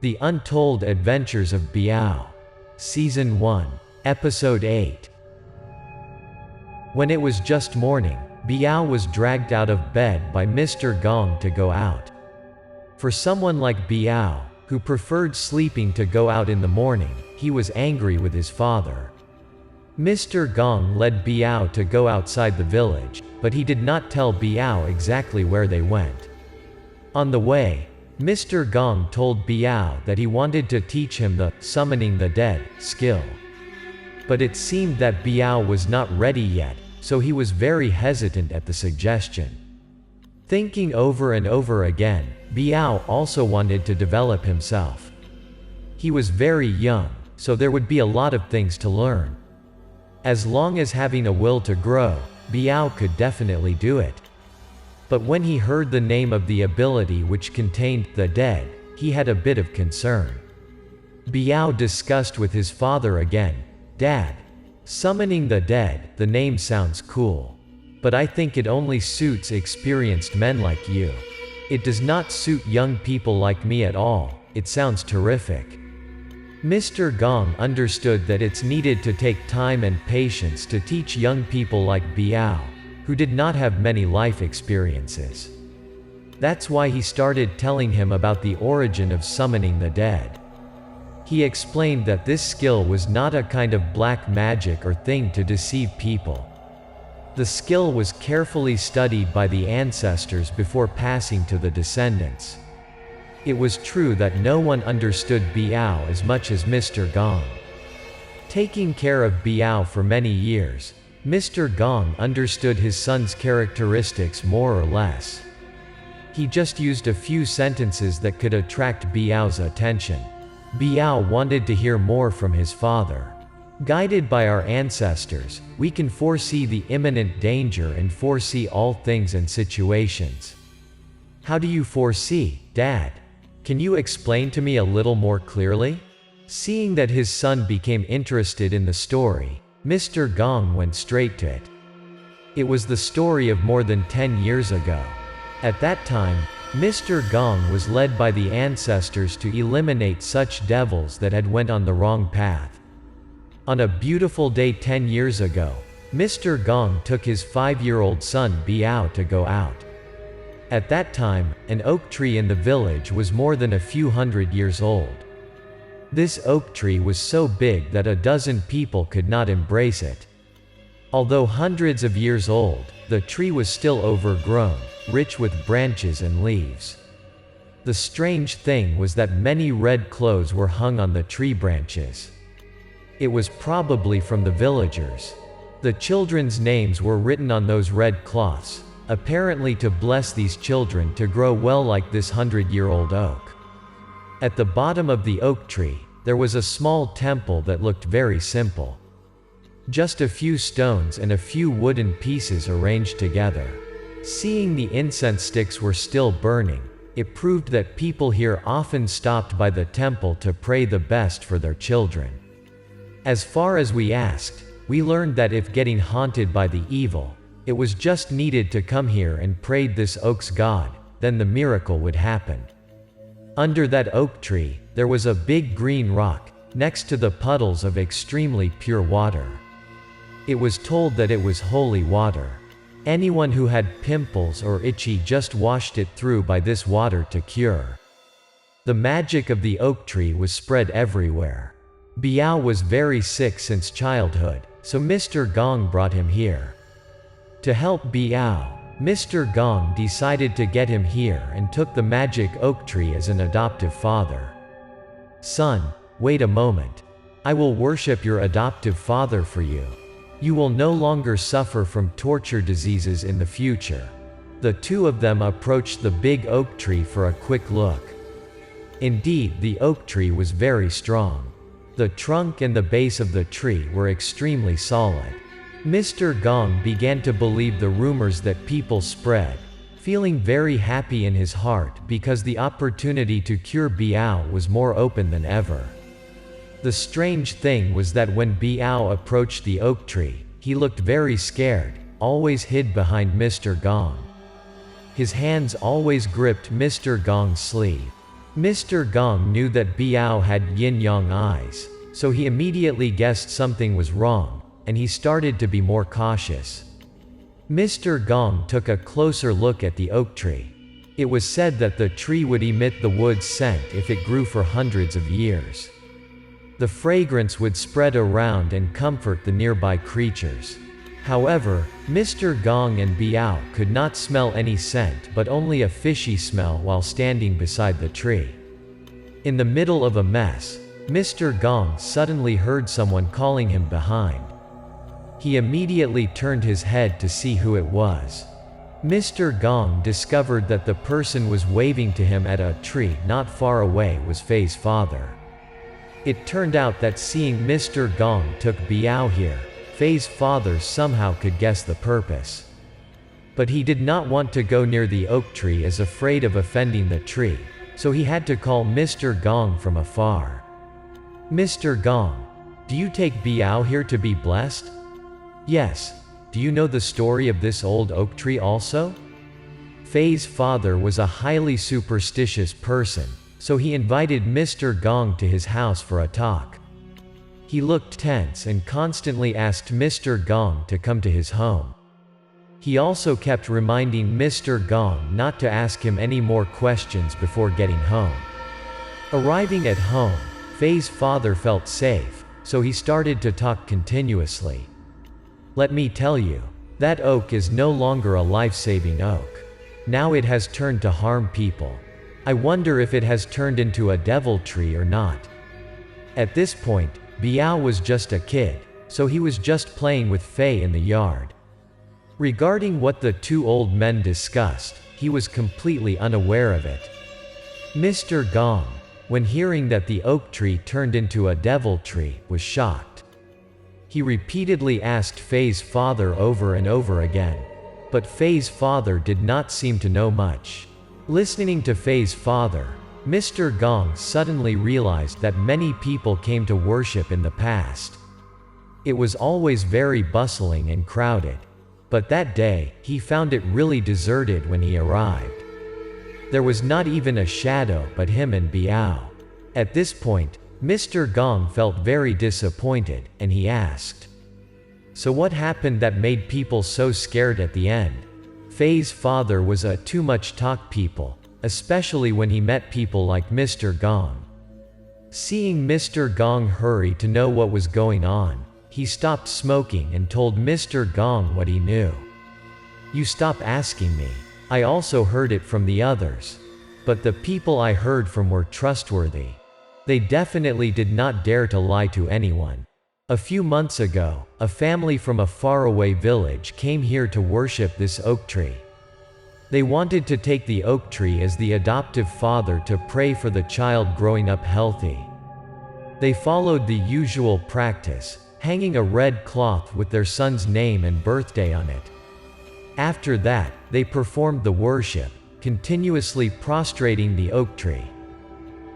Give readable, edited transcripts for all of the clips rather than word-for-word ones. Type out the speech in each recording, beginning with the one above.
The Untold Adventures of Biao. Season 1. Episode 8. When it was just morning, Biao was dragged out of bed by Mr. Gong to go out. For someone like Biao, who preferred sleeping to go out in the morning, he was angry with his father. Mr. Gong led Biao to go outside the village, but he did not tell Biao exactly where they went. On the way, Mr. Gong told Biao that he wanted to teach him the summoning the dead skill. But it seemed that Biao was not ready yet, so he was very hesitant at the suggestion. Thinking over and over again, Biao also wanted to develop himself. He was very young, so there would be a lot of things to learn. As long as having a will to grow, Biao could definitely do it. But when he heard the name of the ability which contained the dead, he had a bit of concern. Biao discussed with his father again. "Dad, summoning the dead, the name sounds cool. But I think it only suits experienced men like you. It does not suit young people like me at all. It sounds terrific." Mr. Gong understood that it's needed to take time and patience to teach young people like Biao, who did not have many life experiences. That's why he started telling him about the origin of summoning the dead. He explained that this skill was not a kind of black magic or thing to deceive people. The skill was carefully studied by the ancestors before passing to the descendants. It was true that no one understood Biao as much as Mr. Gong. Taking care of Biao for many years, Mr. Gong understood his son's characteristics more or less. He just used a few sentences that could attract Biao's attention. Biao wanted to hear more from his father. Guided by our ancestors, we can foresee the imminent danger and foresee all things and situations. How do you foresee, Dad? Can you explain to me a little more clearly? Seeing that his son became interested in the story, Mr. Gong went straight to it. It was the story of more than 10 years ago. At that time, Mr. Gong was led by the ancestors to eliminate such devils that had went on the wrong path. On a beautiful day 10 years ago, Mr. Gong took his 5-year-old son Biao to go out. At that time, an oak tree in the village was more than a few hundred years old. This oak tree was so big that a dozen people could not embrace it. Although hundreds of years old, the tree was still overgrown, rich with branches and leaves. The strange thing was that many red clothes were hung on the tree branches. It was probably from the villagers. The children's names were written on those red cloths, apparently to bless these children to grow well like this 100-year-old oak. At the bottom of the oak tree, there was a small temple that looked very simple. Just a few stones and a few wooden pieces arranged together. Seeing the incense sticks were still burning, it proved that people here often stopped by the temple to pray the best for their children. As far as we asked, we learned that if getting haunted by the evil, it was just needed to come here and prayed this oak's god, then the miracle would happen. Under that oak tree, there was a big green rock, next to the puddles of extremely pure water. It was told that it was holy water. Anyone who had pimples or itchy just washed it through by this water to cure. The magic of the oak tree was spread everywhere. Biao was very sick since childhood, so Mr. Gong brought him here. To help Biao, Mr. Gong decided to get him here and took the magic oak tree as an adoptive father. "Son, wait a moment. I will worship your adoptive father for you. You will no longer suffer from torture diseases in the future." The two of them approached the big oak tree for a quick look. Indeed, the oak tree was very strong. The trunk and the base of the tree were extremely solid. Mr. Gong began to believe the rumors that people spread, feeling very happy in his heart because the opportunity to cure Biao was more open than ever. The strange thing was that when Biao approached the oak tree, he looked very scared, always hid behind Mr. Gong. His hands always gripped Mr. Gong's sleeve. Mr. Gong knew that Biao had yin-yang eyes, so he immediately guessed something was wrong, and he started to be more cautious. Mr. Gong took a closer look at the oak tree. It was said that the tree would emit the wood's scent if it grew for hundreds of years. The fragrance would spread around and comfort the nearby creatures. However, Mr. Gong and Biao could not smell any scent but only a fishy smell while standing beside the tree. In the middle of a mess, Mr. Gong suddenly heard someone calling him behind. He immediately turned his head to see who it was. Mr. Gong discovered that the person was waving to him at a tree not far away was Fei's father. It turned out that seeing Mr. Gong took Biao here, Fei's father somehow could guess the purpose. But he did not want to go near the oak tree as afraid of offending the tree, so he had to call Mr. Gong from afar. "Mr. Gong, do you take Biao here to be blessed?" "Yes. Do you know the story of this old oak tree also?" Fei's father was a highly superstitious person, so he invited Mr. Gong to his house for a talk. He looked tense and constantly asked Mr. Gong to come to his home. He also kept reminding Mr. Gong not to ask him any more questions before getting home. Arriving at home, Fei's father felt safe, so he started to talk continuously. "Let me tell you, that oak is no longer a life-saving oak. Now it has turned to harm people. I wonder if it has turned into a devil tree or not." At this point, Biao was just a kid, so he was just playing with Fei in the yard. Regarding what the two old men discussed, he was completely unaware of it. Mr. Gong, when hearing that the oak tree turned into a devil tree, was shocked. He repeatedly asked Fei's father over and over again, but Fei's father did not seem to know much. Listening to Fei's father, Mr. Gong suddenly realized that many people came to worship in the past. It was always very bustling and crowded, but that day, he found it really deserted when he arrived. There was not even a shadow but him and Biao. At this point, Mr. Gong felt very disappointed, and he asked, "So what happened that made people so scared at the end?" Fei's father was a too much talk people, especially when he met people like Mr. Gong. Seeing Mr. Gong hurry to know what was going on, he stopped smoking and told Mr. Gong what he knew. "You stop asking me. I also heard it from the others. But the people I heard from were trustworthy. They definitely did not dare to lie to anyone. A few months ago, a family from a faraway village came here to worship this oak tree. They wanted to take the oak tree as the adoptive father to pray for the child growing up healthy. They followed the usual practice, hanging a red cloth with their son's name and birthday on it. After that, they performed the worship, continuously prostrating the oak tree.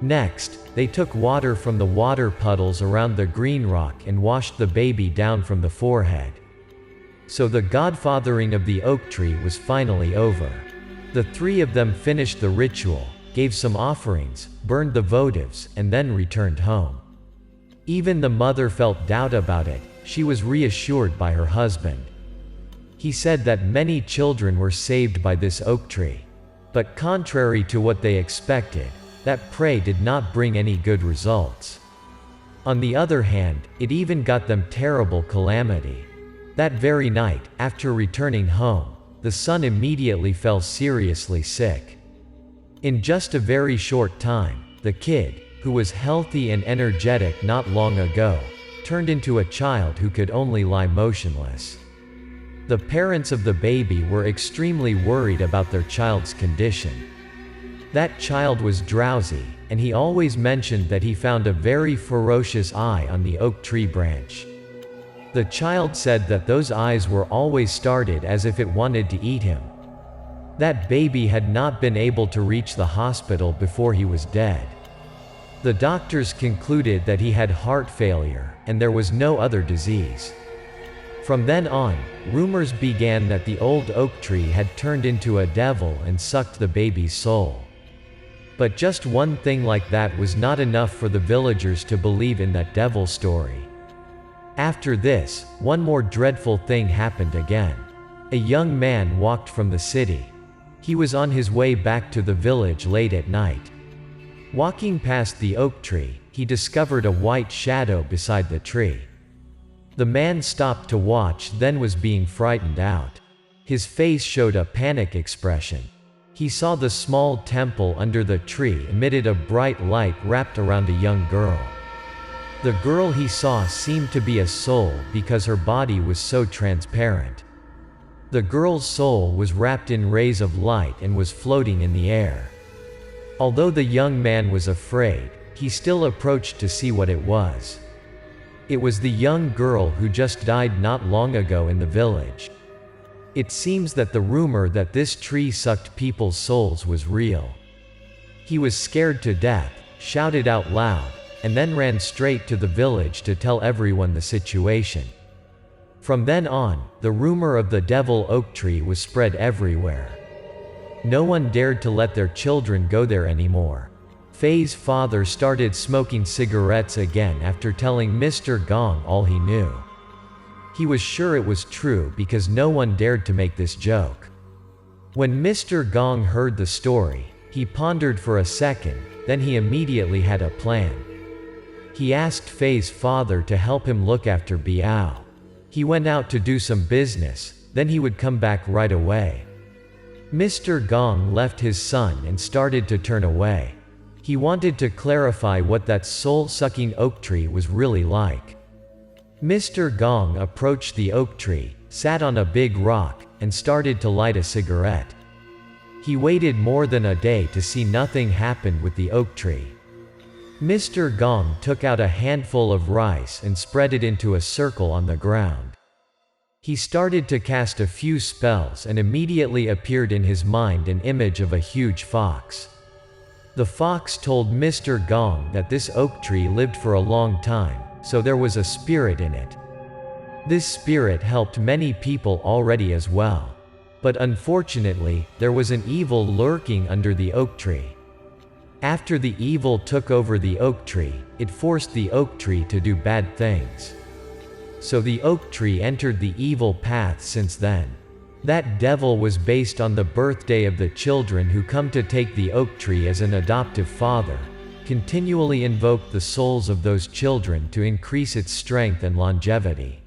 Next, they took water from the water puddles around the green rock and washed the baby down from the forehead. So the godfathering of the oak tree was finally over. The three of them finished the ritual, gave some offerings, burned the votives, and then returned home. Even the mother felt doubt about it. She was reassured by her husband. He said that many children were saved by this oak tree. But contrary to what they expected, that prey did not bring any good results. On the other hand, it even got them terrible calamity. That very night, after returning home, the son immediately fell seriously sick. In just a very short time, the kid, who was healthy and energetic not long ago, turned into a child who could only lie motionless. The parents of the baby were extremely worried about their child's condition. That child was drowsy, and he always mentioned that he found a very ferocious eye on the oak tree branch. The child said that those eyes were always started as if it wanted to eat him. That baby had not been able to reach the hospital before he was dead. The doctors concluded that he had heart failure, and there was no other disease. From then on, rumors began that the old oak tree had turned into a devil and sucked the baby's soul. But just one thing like that was not enough for the villagers to believe in that devil story. After this, one more dreadful thing happened again. A young man walked from the city. He was on his way back to the village late at night. Walking past the oak tree, he discovered a white shadow beside the tree. The man stopped to watch, then was being frightened out. His face showed a panic expression. He saw the small temple under the tree emitted a bright light wrapped around a young girl. The girl he saw seemed to be a soul because her body was so transparent. The girl's soul was wrapped in rays of light and was floating in the air. Although the young man was afraid, he still approached to see what it was. It was the young girl who just died not long ago in the village. It seems that the rumor that this tree sucked people's souls was real. He was scared to death, shouted out loud, and then ran straight to the village to tell everyone the situation. From then on, the rumor of the devil oak tree was spread everywhere. No one dared to let their children go there anymore. Faye's father started smoking cigarettes again after telling Mr. Gong all he knew. He was sure it was true because no one dared to make this joke. When Mr. Gong heard the story, he pondered for a second, then he immediately had a plan. He asked Faye's father to help him look after Biao. He went out to do some business, then he would come back right away. Mr. Gong left his son and started to turn away. He wanted to clarify what that soul-sucking oak tree was really like. Mr. Gong approached the oak tree, sat on a big rock, and started to light a cigarette. He waited more than a day to see nothing happen with the oak tree. Mr. Gong took out a handful of rice and spread it into a circle on the ground. He started to cast a few spells and immediately appeared in his mind an image of a huge fox. The fox told Mr. Gong that this oak tree lived for a long time, so there was a spirit in it. This spirit helped many people already as well. But unfortunately, there was an evil lurking under the oak tree. After the evil took over the oak tree, it forced the oak tree to do bad things. So the oak tree entered the evil path since then. That devil was based on the birthday of the children who come to take the oak tree as an adoptive father, continually invoke the souls of those children to increase its strength and longevity.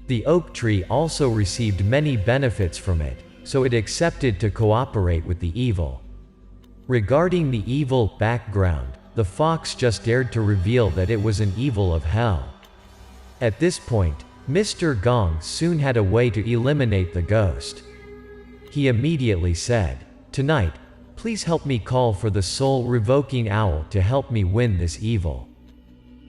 The oak tree also received many benefits from it, so it accepted to cooperate with the evil. Regarding the evil background, the fox just dared to reveal that it was an evil of hell. At this point, Mr. Gong soon had a way to eliminate the ghost. He immediately said, "Tonight, please help me call for the soul-revoking owl to help me win this evil."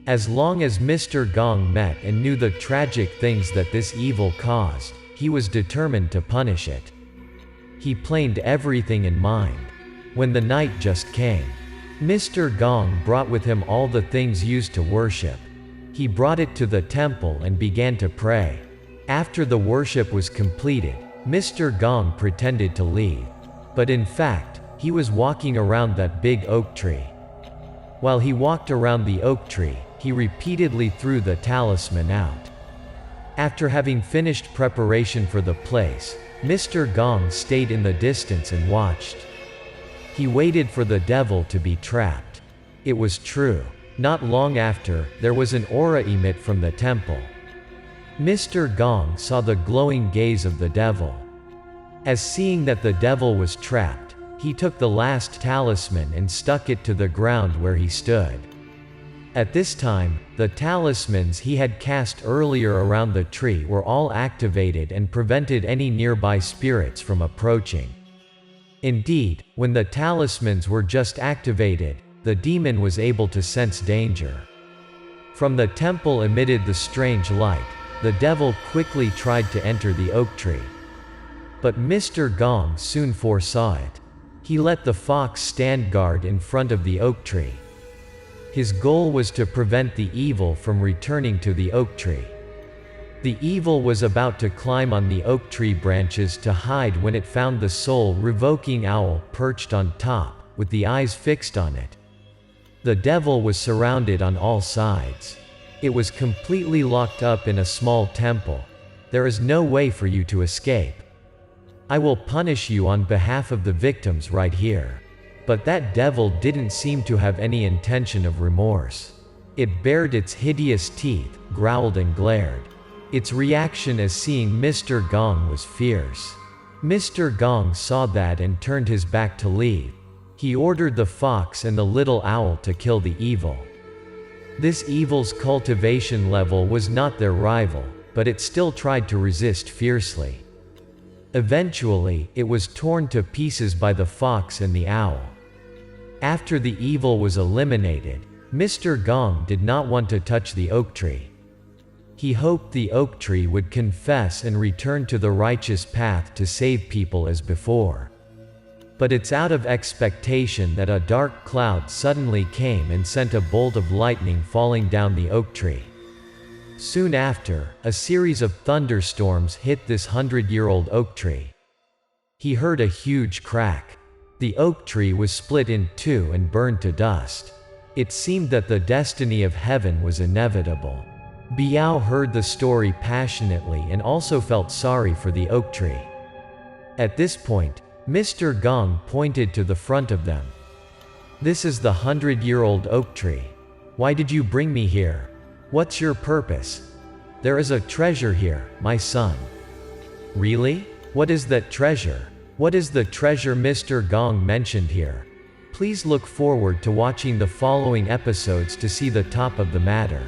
As long as Mr. Gong met and knew the tragic things that this evil caused, he was determined to punish it. He planned everything in mind. When the night just came, Mr. Gong brought with him all the things used to worship. He brought it to the temple and began to pray. After the worship was completed, Mr. Gong pretended to leave. But in fact, he was walking around that big oak tree. While he walked around the oak tree, he repeatedly threw the talisman out. After having finished preparation for the place, Mr. Gong stayed in the distance and watched. He waited for the devil to be trapped. It was true. Not long after, there was an aura emit from the temple. Mr. Gong saw the glowing gaze of the devil. As seeing that the devil was trapped, he took the last talisman and stuck it to the ground where he stood. At this time, the talismans he had cast earlier around the tree were all activated and prevented any nearby spirits from approaching. Indeed, when the talismans were just activated, the demon was able to sense danger. From the temple emitted the strange light. The devil quickly tried to enter the oak tree. But Mr. Gong soon foresaw it. He let the fox stand guard in front of the oak tree. His goal was to prevent the evil from returning to the oak tree. The evil was about to climb on the oak tree branches to hide when it found the soul-revoking owl perched on top, with the eyes fixed on it. The devil was surrounded on all sides. It was completely locked up in a small temple. There is no way for you to escape. I will punish you on behalf of the victims right here. But that devil didn't seem to have any intention of remorse. It bared its hideous teeth, growled and glared. Its reaction as seeing Mr. Gong was fierce. Mr. Gong saw that and turned his back to leave. He ordered the fox and the little owl to kill the evil. This evil's cultivation level was not their rival, but it still tried to resist fiercely. Eventually, it was torn to pieces by the fox and the owl. After the evil was eliminated, Mr. Gong did not want to touch the oak tree. He hoped the oak tree would confess and return to the righteous path to save people as before. But it's out of expectation that a dark cloud suddenly came and sent a bolt of lightning falling down the oak tree. Soon after, a series of thunderstorms hit this 100-year-old oak tree. He heard a huge crack. The oak tree was split in two and burned to dust. It seemed that the destiny of heaven was inevitable. Biao heard the story passionately and also felt sorry for the oak tree. At this point, Mr. Gong pointed to the front of them. "This is the 100-year-old oak tree. Why did you bring me here? What's your purpose? There is a treasure here, my son." "Really? What is that treasure? What is the treasure Mr. Gong mentioned here?" Please look forward to watching the following episodes to see the top of the matter.